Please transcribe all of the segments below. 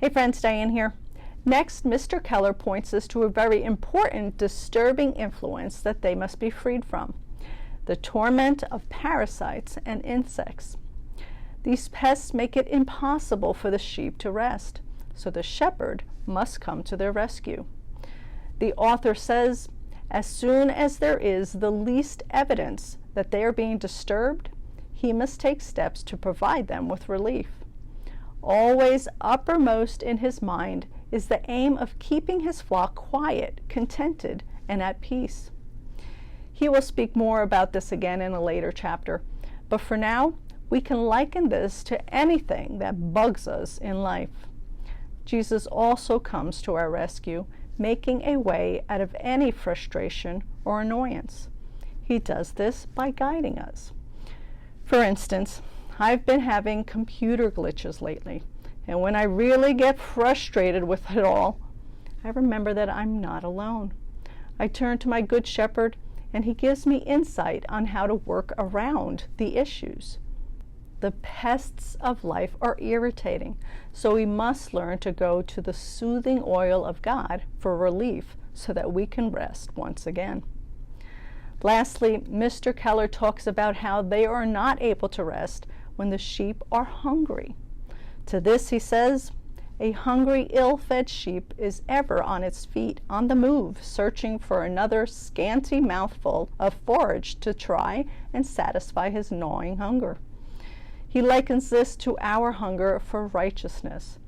Hey friends, Diane here. Next, Mr. Keller points us to a very important, disturbing influence that they must be freed from: the torment of parasites and insects. These pests make it impossible for the sheep to rest, so the shepherd must come to their rescue. The author says, as soon as there is the least evidence that they are being disturbed, he must take steps to provide them with relief. Always uppermost in his mind is the aim of keeping his flock quiet, contented, and at peace. He will speak more about this again in a later chapter, but for now, we can liken this to anything that bugs us in life. Jesus also comes to our rescue, making a way out of any frustration or annoyance. He does this by guiding us. For instance, I've been having computer glitches lately, and when I really get frustrated with it all, I remember that I'm not alone. I turn to my Good Shepherd, and he gives me insight on how to work around the issues. The pests of life are irritating, so we must learn to go to the soothing oil of God for relief so that we can rest once again. Lastly, Mr. Keller talks about how they are not able to rest when the sheep are hungry. To this he says, a hungry, ill-fed sheep is ever on its feet, on the move, searching for another scanty mouthful of forage to try and satisfy his gnawing hunger. He likens this to our hunger for righteousness.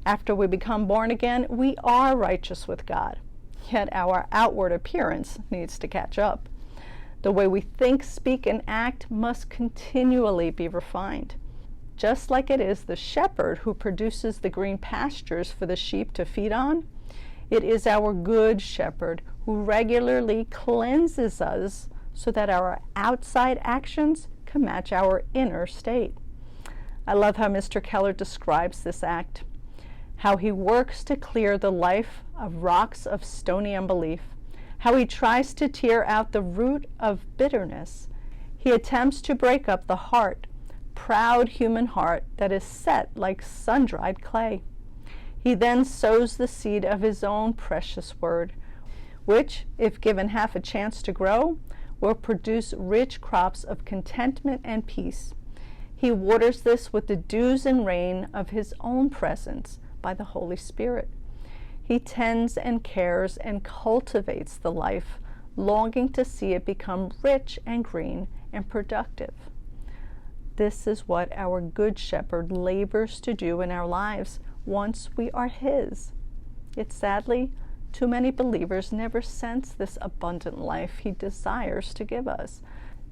After we become born again, we are righteous with God, yet our outward appearance needs to catch up. The way we think, speak, and act must continually be refined. Just like it is the shepherd who produces the green pastures for the sheep to feed on, it is our Good Shepherd who regularly cleanses us so that our outside actions can match our inner state. I love how Mr. Keller describes this act, how he works to clear the life of rocks of stony unbelief, how he tries to tear out the root of bitterness. He attempts to break up the heart, proud human heart that is set like sun-dried clay. He then sows the seed of his own precious word, which, if given half a chance to grow, will produce rich crops of contentment and peace. He waters this with the dews and rain of his own presence by the Holy Spirit. He tends and cares and cultivates the life, longing to see it become rich and green and productive. This is what our Good Shepherd labors to do in our lives once we are his. Yet sadly, too many believers never sense this abundant life he desires to give us.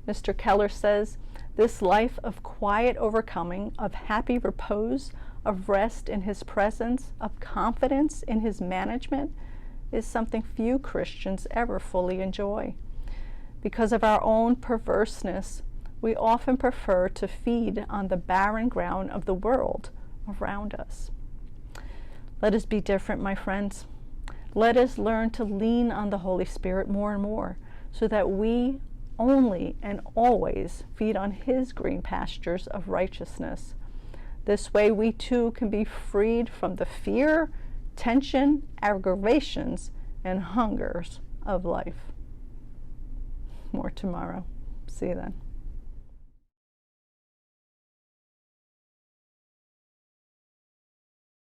Mr. Keller says, this life of quiet overcoming, of happy repose, of rest in his presence, of confidence in his management, is something few Christians ever fully enjoy. Because of our own perverseness, we often prefer to feed on the barren ground of the world around us. Let us be different, my friends. Let us learn to lean on the Holy Spirit more and more, so that we only and always feed on his green pastures of righteousness. This way we too can be freed from the fear, tension, aggravations, and hungers of life. More tomorrow. See you then.